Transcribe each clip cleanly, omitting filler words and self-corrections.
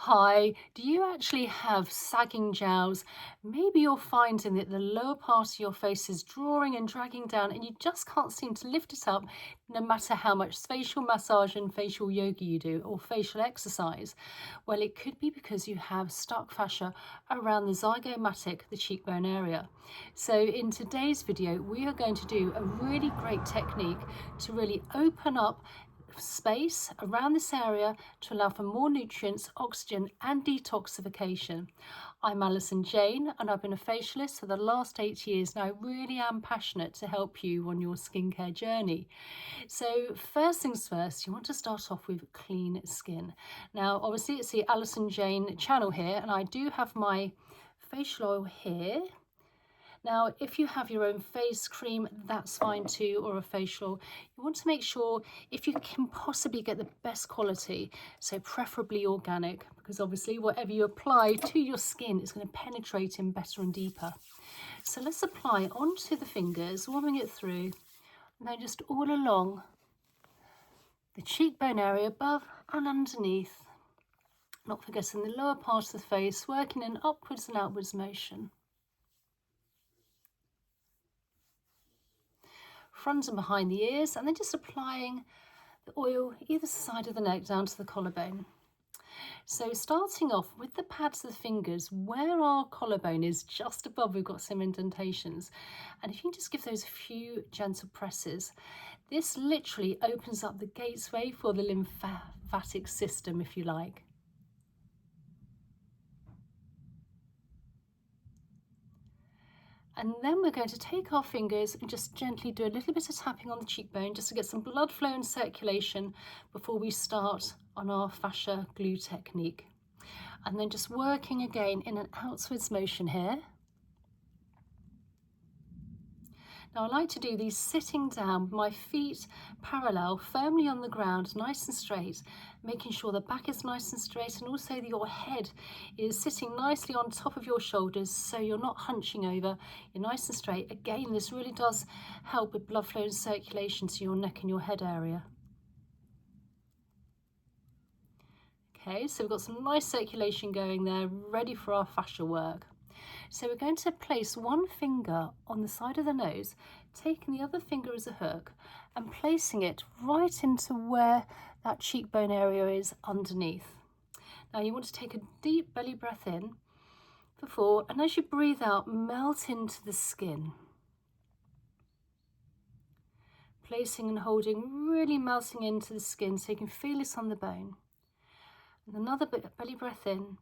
Hi, do you actually have sagging jowls? Maybe you're finding that the lower part of your face is drawing and dragging down and you just can't seem to lift it up no matter how much facial massage and facial yoga you do or facial exercise. Well, it could be because you have stuck fascia around the zygomatic, the cheekbone area. So in today's video, we are going to do a really great technique to really open up space around this area to allow for more nutrients, oxygen and detoxification. I'm Alison Jane and I've been a facialist for the last 8 years and I really am passionate to help you on your skincare journey. So first things first, you want to start off with clean skin. Now obviously it's the Alison Jane channel here and I do have my facial oil here. Now, if you have your own face cream, that's fine too, or a facial. You want to make sure if you can possibly get the best quality, so preferably organic, because obviously whatever you apply to your skin is going to penetrate in better and deeper. So let's apply it onto the fingers, warming it through, and then just all along the cheekbone area above and underneath. Not forgetting the lower part of the face, working in upwards and outwards motion. Front and behind the ears, and then just applying the oil either side of the neck down to the collarbone. So starting off with the pads of the fingers, where our collarbone is just above, we've got some indentations, and if you can just give those a few gentle presses, this literally opens up the gateway for the lymphatic system, if you like. And then we're going to take our fingers and just gently do a little bit of tapping on the cheekbone just to get some blood flow and circulation before we start on our fascia glue technique. And then just working again in an outwards motion here. Now I like to do these sitting down, my feet parallel, firmly on the ground, nice and straight, making sure the back is nice and straight and also that your head is sitting nicely on top of your shoulders so you're not hunching over, you're nice and straight. Again, this really does help with blood flow and circulation to your neck and your head area. Okay, so we've got some nice circulation going there, ready for our fascia work. So we're going to place one finger on the side of the nose, taking the other finger as a hook and placing it right into where that cheekbone area is underneath. Now you want to take a deep belly breath in for 4, and as you breathe out, melt into the skin. Placing and holding, really melting into the skin so you can feel this on the bone. And another belly breath in.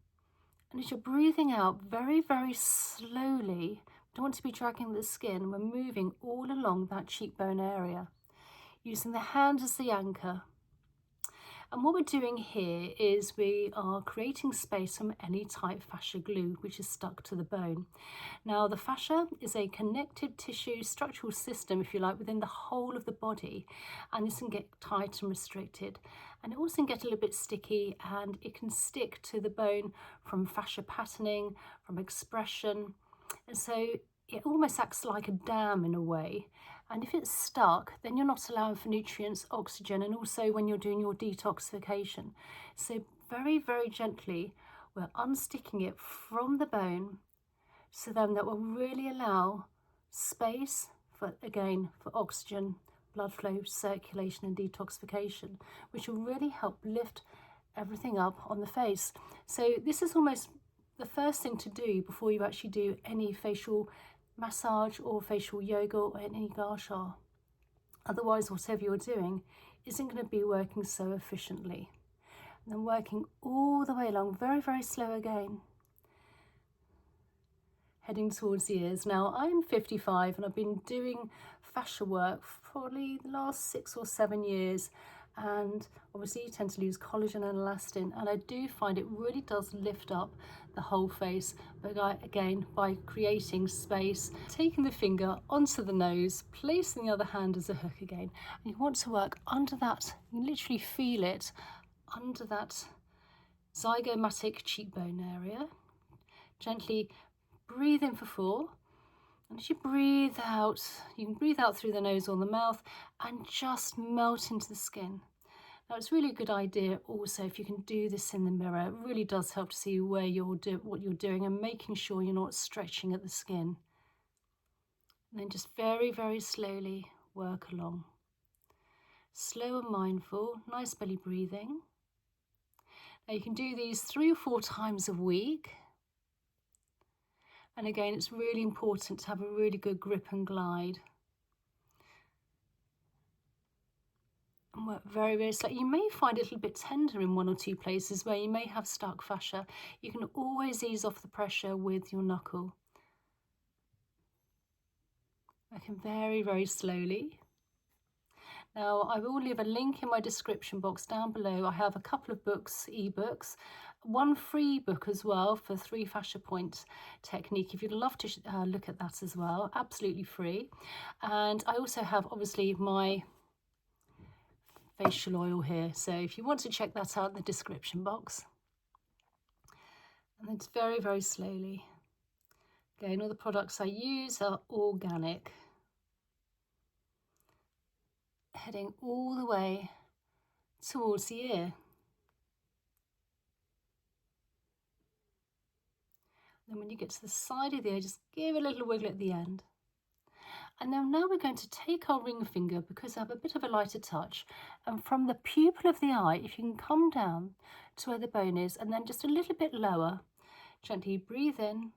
And as you're breathing out very, very slowly, don't want to be dragging the skin, we're moving all along that cheekbone area, using the hand as the anchor. And what we're doing here is we are creating space from any type fascia glue which is stuck to the bone. Now the fascia is a connective tissue structural system, if you like, within the whole of the body, and this can get tight and restricted, and it also can get a little bit sticky and it can stick to the bone from fascia patterning, from expression, and so it almost acts like a dam in a way. And if it's stuck, then you're not allowing for nutrients, oxygen, and also when you're doing your detoxification. So very, very gently, we're unsticking it from the bone, so then that will really allow space for, again, for oxygen, blood flow, circulation and detoxification, which will really help lift everything up on the face. So this is almost the first thing to do before you actually do any facial massage or facial yoga or any gua sha. Otherwise, whatever you're doing isn't going to be working so efficiently. And then working all the way along, very, very slow again. Heading towards the ears. Now, I'm 55 and I've been doing fascia work for probably the last 6 or 7 years. And obviously you tend to lose collagen and elastin, and I do find it really does lift up the whole face, but again by creating space, taking the finger onto the nose, placing the other hand as a hook again, and you want to work under that, you literally feel it under that zygomatic cheekbone area. Gently breathe in for 4, and as you breathe out, you can breathe out through the nose or the mouth and just melt into the skin. Now it's really a good idea also if you can do this in the mirror. It really does help to see where what you're doing and making sure you're not stretching at the skin. And then just very, very slowly work along. Slow and mindful, nice belly breathing. Now you can do these 3 or 4 times a week. And again, it's really important to have a really good grip and glide. And work very, very slowly. You may find it a little bit tender in 1 or 2 places where you may have stuck fascia. You can always ease off the pressure with your knuckle. Working very, very slowly. Now, I will leave a link in my description box down below. I have a couple of books, ebooks, one free book as well for 3 fascia point technique. If you'd love to look at that as well, absolutely free. And I also have obviously my facial oil here. So if you want to check that out in the description box. And it's very, very slowly. Again, all the products I use are organic. Heading all the way towards the ear. Then when you get to the side of the ear, just give a little wiggle at the end. And then now we're going to take our ring finger, because I have a bit of a lighter touch, and from the pupil of the eye, if you can come down to where the bone is and then just a little bit lower, gently breathe in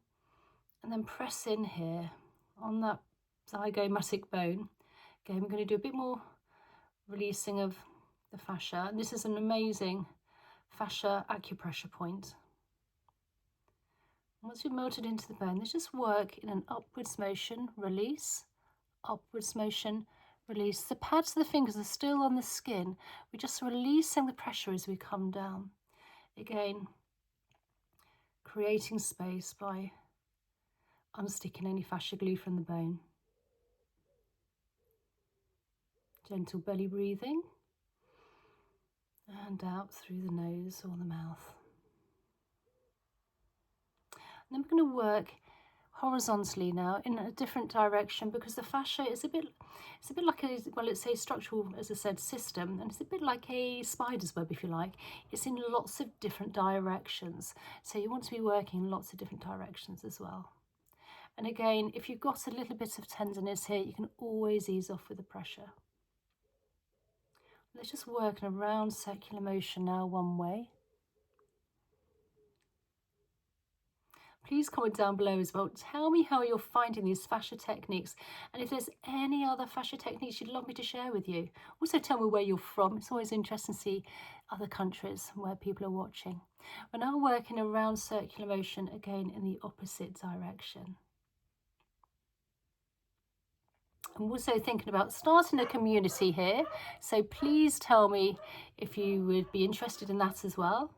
and then press in here on that zygomatic bone. Again, we're going to do a bit more releasing of the fascia, and this is an amazing fascia acupressure point. Once you've melted into the bone, let's just work in an upwards motion, release, upwards motion, release. The pads of the fingers are still on the skin. We're just releasing the pressure as we come down. Again, creating space by unsticking any fascia glue from the bone. Gentle belly breathing and out through the nose or the mouth. And then we're going to work horizontally now in a different direction, because the fascia is it's a bit like a, well, it's a structural, as I said, system, and it's a bit like a spider's web, if you like. It's in lots of different directions, so you want to be working in lots of different directions as well. And again, if you've got a little bit of tenderness here, you can always ease off with the pressure. Let's just work in a round circular motion now, one way. Please comment down below as well. Tell me how you're finding these fascia techniques, and if there's any other fascia techniques you'd love me to share with you. Also tell me where you're from. It's always interesting to see other countries where people are watching. We're now working a round circular motion, again in the opposite direction. I'm also thinking about starting a community here, so please tell me if you would be interested in that as well.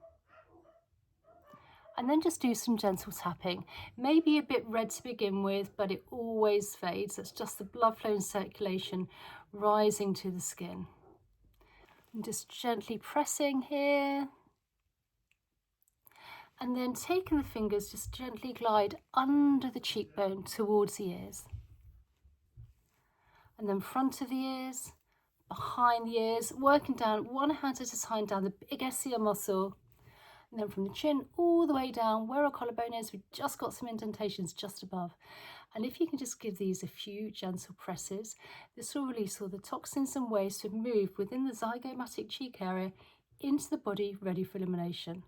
And then just do some gentle tapping. Maybe a bit red to begin with, but it always fades. That's just the blood flow and circulation rising to the skin. And just gently pressing here. And then taking the fingers, just gently glide under the cheekbone towards the ears. And then front of the ears, behind the ears, working down one hand at a time down the big SCR muscle. And then from the chin all the way down where our collarbone is, we've just got some indentations just above. And if you can just give these a few gentle presses, this will release all the toxins and waste to move within the zygomatic cheek area into the body, ready for elimination.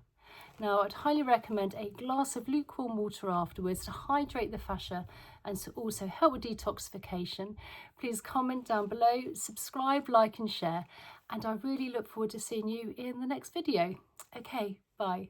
Now, I'd highly recommend a glass of lukewarm water afterwards to hydrate the fascia and to also help with detoxification. Please comment down below, subscribe, like and share, and I really look forward to seeing you in the next video. Okay, bye.